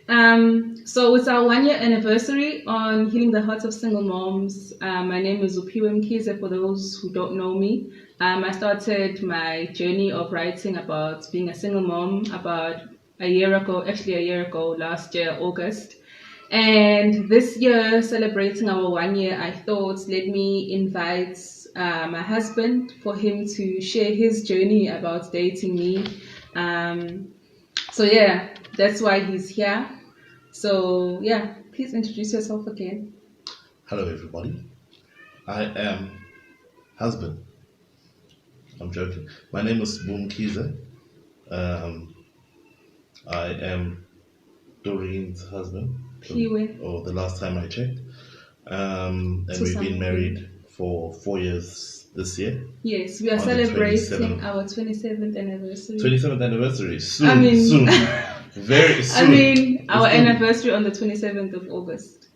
So it's our 1 year anniversary on Healing the Hearts of Single Moms. My name is Upiwe Mkize, for those who don't know me. I started my journey of writing about being a single mom about a year ago, last year, August. And this year, celebrating our 1 year, I thought, let me invite my husband for him to share his journey about dating me. So yeah, that's why he's here. So yeah, please introduce yourself again. Hello, everybody. I am husband. I'm joking. My name is Boom Kiza. Um, I am Doreen's husband, Piwe. or the last time I checked. And So we've been something. married for 4 years this year. Yes, we are On the celebrating 27th. our 27th anniversary. 27th anniversary. Soon. I mean- soon. Very soon. Our It's soon. anniversary on the 27th of August.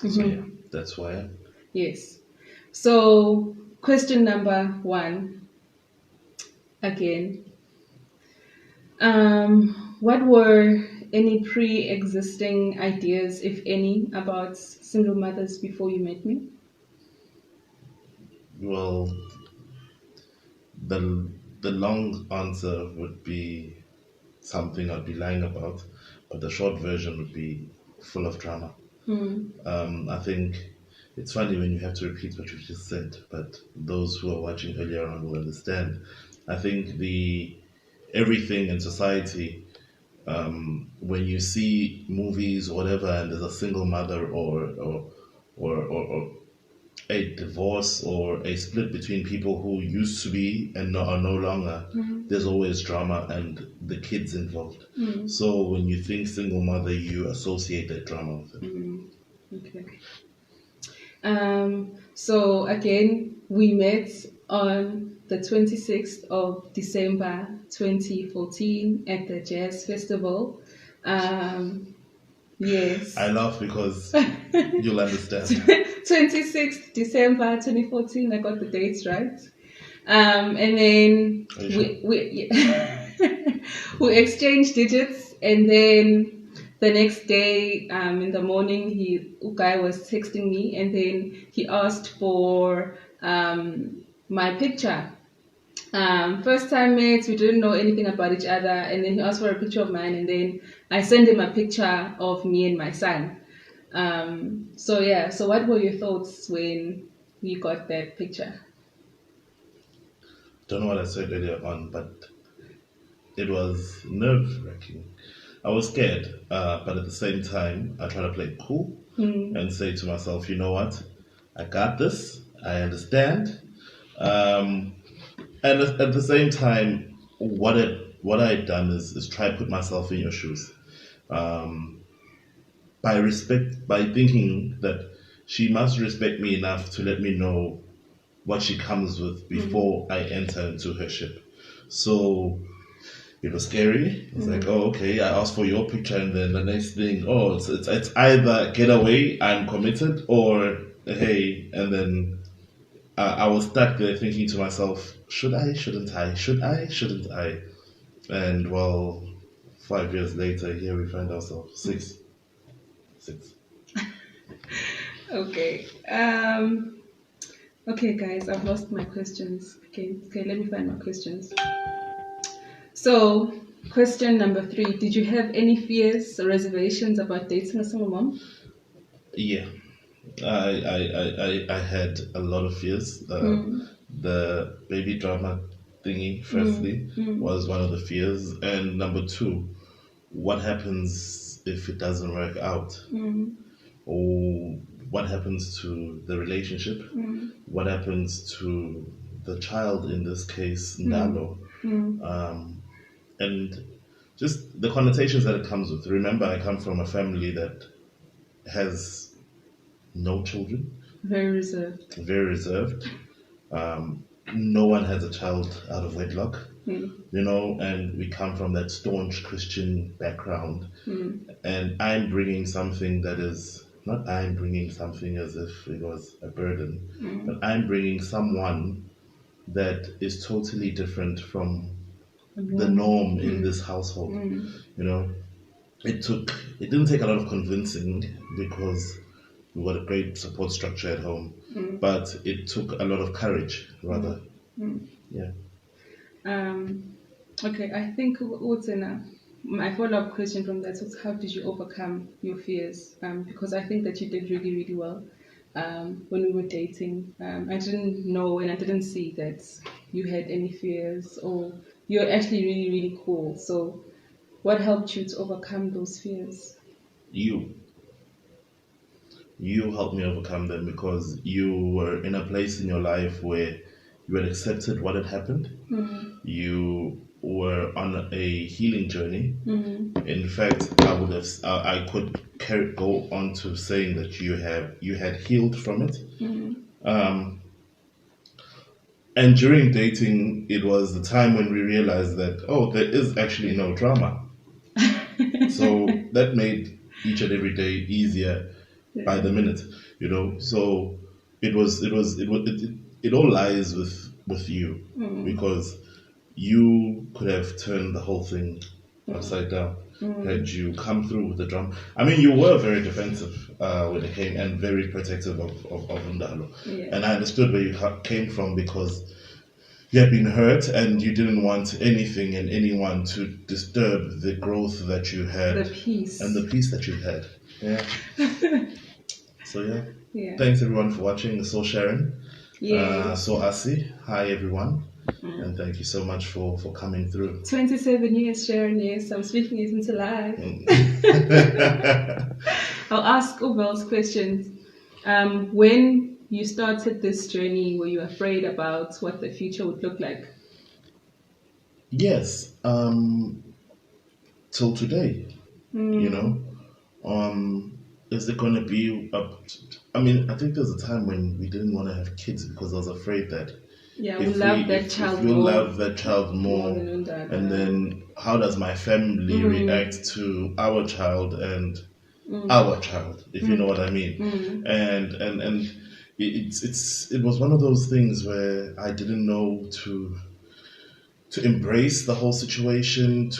So yeah, that's why I'm. Yes. So question number 1 again. What were any pre-existing ideas, if any, about single mothers before you met me? Well, the long answer would be something I'd be lying about, but the short version would be full of drama. I think it's funny when you have to repeat what you just said, but those who are watching earlier on will understand. I think everything in society, when you see movies or whatever, and there's a single mother or a divorce or a split between people who used to be and are no longer, there's always drama and the kids involved. So when you think single mother, you associate that drama with it. Okay. So again, we met on the 26th of December 2014 at the Jazz Festival. Yes. I laugh because you'll understand. 26th December 2014, I got the dates right. And then Are you we we exchanged digits, and then the next day in the morning, Ukai was texting me, and then he asked for my picture. First time mates, we didn't know anything about each other, and then he asked for a picture of mine, and then I sent him a picture of me and my son. So yeah, so what were your thoughts when you got that picture? Don't know what I said earlier on, but it was nerve-wracking. I was scared, but at the same time, I try to play cool and say to myself, you know what? I got this. I understand. And at the same time, what I had done is try to put myself in your shoes. By thinking that she must respect me enough to let me know what she comes with before I enter into her ship. So it was scary. It's like, oh, okay, I asked for your picture, and then the next thing, oh, it's either get away, I'm committed, or hey, and then I was stuck there thinking to myself, should I, shouldn't I, should I, shouldn't I? And well, 5 years later, here we find ourselves. Six. Okay. Okay, guys, I've lost my questions. Okay, let me find my questions. So, question number 3: did you have any fears or reservations about dating a single mom? Yeah, I had a lot of fears. The baby drama thingy, firstly, was one of the fears, and number 2, what happens if it doesn't work out? Or what happens to the relationship? What happens to the child, in this case, Nalo? And just the connotations that it comes with. Remember, I come from a family that has no children. Very reserved. Very reserved. No one has a child out of wedlock. And we come from that staunch Christian background. And I'm bringing something that is, not I'm bringing something as if it was a burden, but I'm bringing someone that is totally different from the norm in this household. it didn't take a lot of convincing because we got a great support structure at home, but it took a lot of courage rather. Yeah. Okay, I think what's enough. My follow-up question from that was, how did you overcome your fears? Because I think that you did really, really well when we were dating. I didn't know and I didn't see that you had any fears, or you're actually really, really cool. So, what helped you to overcome those fears? You helped me overcome them because you were in a place in your life where you had accepted what had happened. You were on a healing journey. In fact, I could go on to saying that you had healed from it. And during dating, it was the time when we realized that, oh, there is actually no drama. So that made each and every day easier by the minute, So it all lies with you, because you could have turned the whole thing upside down had you come through with the drum. I mean, you were very defensive when it came, and very protective of Undalo. And I understood where you came from, because you had been hurt and you didn't want anything and anyone to disturb the growth that you had. The peace. And the peace that you had. Yeah. So yeah. Thanks everyone for watching. So Sharon. So Asi. Hi everyone. And thank you so much for coming through. 27 years, Sharon. Yes, I'm speaking it into life. I'll ask Ubel's questions. When you started this journey, were you afraid about what the future would look like? Yes. Till today, is it going to be I mean, I think there's a time when we didn't want to have kids because I was afraid that we love that child more. If we love that child more, and then how does my family react to our child and our child, if you know what I mean? And it was one of those things where I didn't know to embrace the whole situation,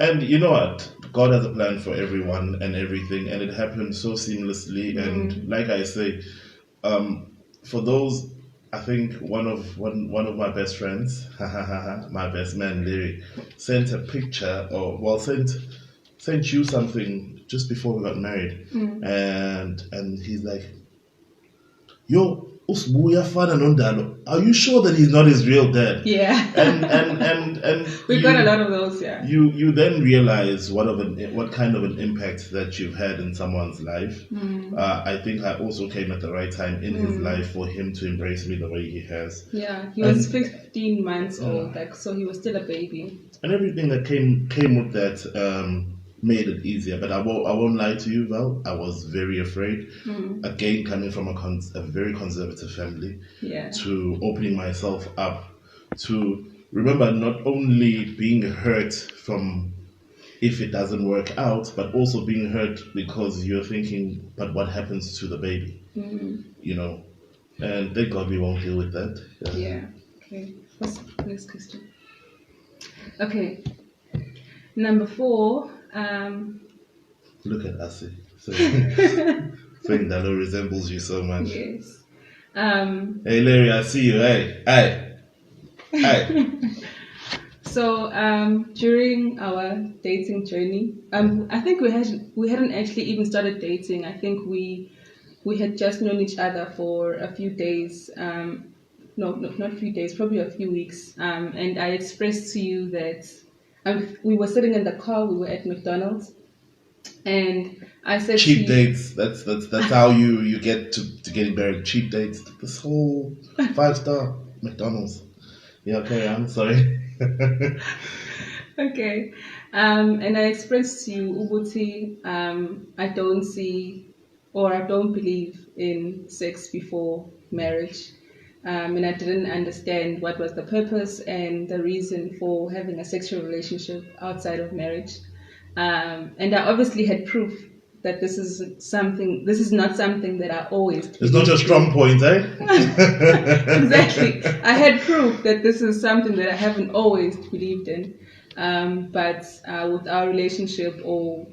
and you know what? God has a plan for everyone and everything, and it happened so seamlessly. And like I say, for those, I think one of my best friends, my best man Larry, sent a picture, sent you something just before we got married, and he's like, "Yo, Usbuya Fana Nondalo, are you sure that he's not his real dad?" Yeah. And we got a lot of those, yeah. You then realize what kind of an impact that you've had in someone's life. I think I also came at the right time in his life for him to embrace me the way he has. Yeah, he was 15 months old, so he was still a baby. And everything that came with that made it easier. But I won't lie to you, Val. I was very afraid. Again, coming from a very conservative family, to opening myself up to remember not only being hurt from if it doesn't work out, but also being hurt because you're thinking, but what happens to the baby? And thank God we won't deal with that. Yeah. Okay. What's the next question? Okay. Number 4. Look at Asi. Saying Dalo resembles you so much. Yes. Hey Larry, I see you. Hey. So during our dating journey, I think we hadn't actually even started dating. I think we had just known each other for a few days. No, not a few days, probably a few weeks. And I expressed to you that we were sitting in the car. We were at McDonald's, and I said, cheap dates. That's how you get to getting married. Cheap dates. This whole 5-star McDonald's. Yeah, okay, I'm sorry. Okay. And I expressed to you, Ubuti, I don't see or I don't believe in sex before marriage. And I didn't understand what was the purpose and the reason for having a sexual relationship outside of marriage. And I obviously had proof that this is not something that I always... It's not your strong point, eh? Exactly. I had proof that this is something that I haven't always believed in. But with our relationship or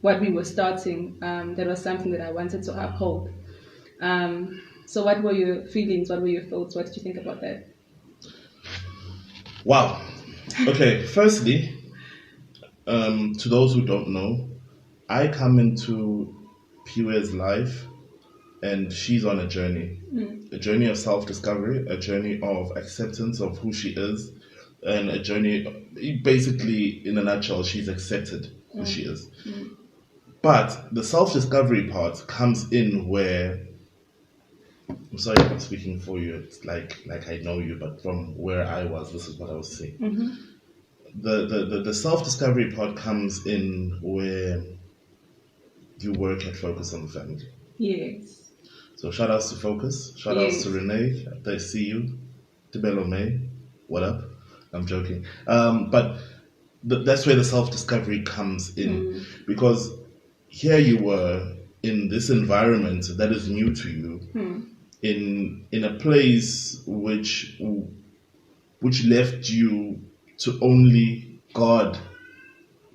what we were starting, that was something that I wanted to uphold. So what were your feelings? What were your thoughts? What did you think about that? Wow. Okay, firstly, to those who don't know, I come into Piwe's life and she's on a journey of self-discovery, a journey of acceptance of who she is, and a journey, basically, in a nutshell, she's accepted who she is. But the self-discovery part comes in where, I'm sorry if I'm speaking for you, it's like I know you, but from where I was, this is what I was saying. The self-discovery part comes in where you work at Focus on the Family. Yes. So shout outs to Focus, shout outs to Renee, I see you, Tibelo May, what up? I'm joking. But that's where the self-discovery comes in, because here you were in this environment that is new to you, in a place which left you to only God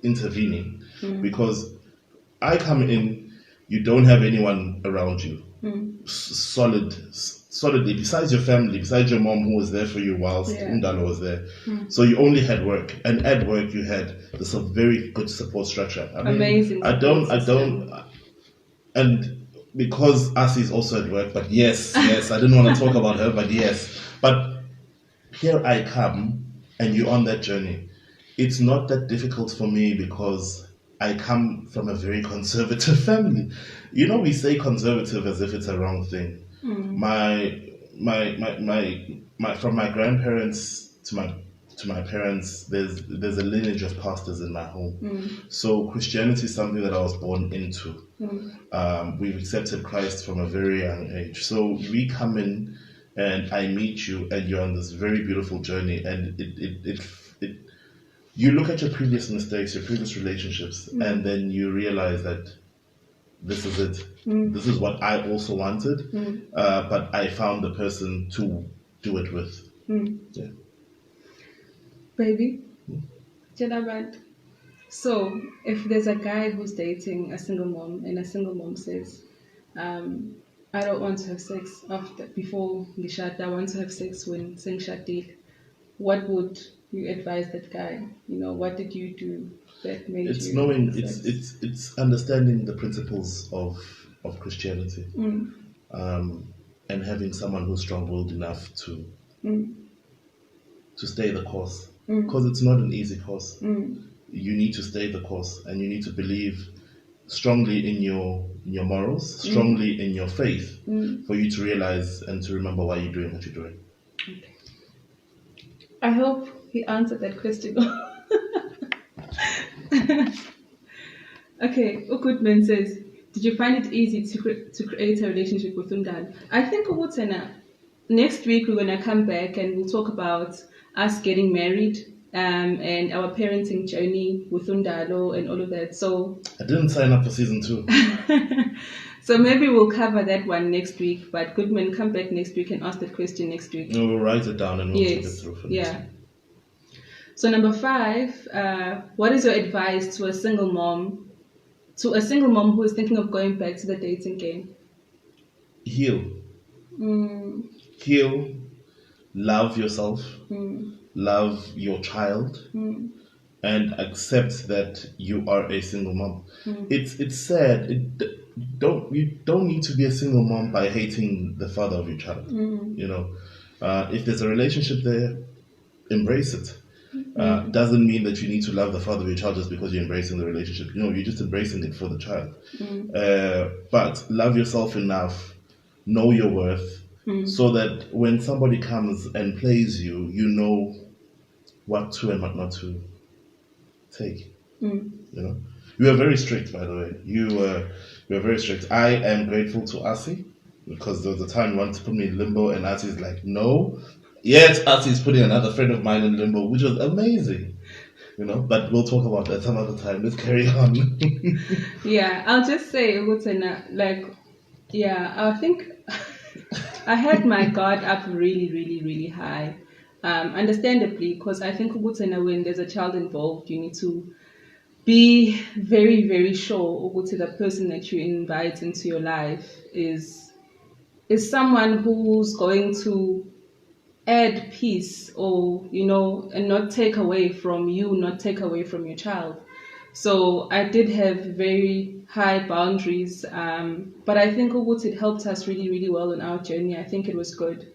intervening, because I come in, you don't have anyone around you, solidly, besides your family, besides your mom who was there for you whilst Ndalo was there. So you only had work, and at work you had this a very good support structure. I mean, amazing. I don't, and because Asi is also at work, but yes, I didn't want to talk about her, but yes, but here I come, and you're on that journey. It's not that difficult for me because I come from a very conservative family. You know, we say conservative as if it's a wrong thing. My from my grandparents to my parents, there's a lineage of pastors in my home. So Christianity is something that I was born into. We've accepted Christ from a very young age. So we come in, and I meet you, and you're on this very beautiful journey, and it you look at your previous mistakes, your previous relationships, and then you realize that this is it. This is what I also wanted, but I found the person to do it with. Yeah. Baby, so if there's a guy who's dating a single mom, and a single mom says, I don't want to have sex before Ngishat, I want to have sex when Singshadil, what would you advise that guy? You know, what did you do that made it's you knowing it's understanding the principles of Christianity, and having someone who's strong-willed enough to stay the course, because it's not an easy course. You need to stay the course, and you need to believe strongly in your morals, strongly in your faith, for you to realize and to remember why you're doing what you're doing. Okay. I hope he answered that question. Okay, Ukutman says, did you find it easy to create a relationship with Undal? I think next week we're going to come back and we'll talk about us getting married, and our parenting journey with Undalo and all of that. So I didn't sign up for season 2. So maybe we'll cover that one next week. But Goodman, come back next week and ask that question next week. No, we'll write it down and we'll take it through for next week. So number 5, what is your advice to a single mom who is thinking of going back to the dating game? Heal. Heal. Love yourself. Love your child. And accept that you are a single mom. It's sad. You don't need to be a single mom by hating the father of your child. You know, if there's a relationship there, embrace it. Doesn't mean that you need to love the father of your child just because you're embracing the relationship. You know, you're just embracing it for the child. But love yourself enough, know your worth, so that when somebody comes and plays you, you know what to and what not to take. You know, you are very strict, by the way. You are very strict. I am grateful to Asi, because there was a time you wanted to put me in limbo, and Asi's like, no. Yet Asi's putting another friend of mine in limbo, which was amazing. You know, but we'll talk about that some other time. Let's carry on. Yeah, I'll just say, I think I had my guard up really, really, really high. understandably, because I think when there's a child involved, you need to be very, very sure the person that you invite into your life is someone who's going to add peace, or and not take away from you, not take away from your child. So I did have very high boundaries, but I think it helped us really, really well on our journey. I think it was good.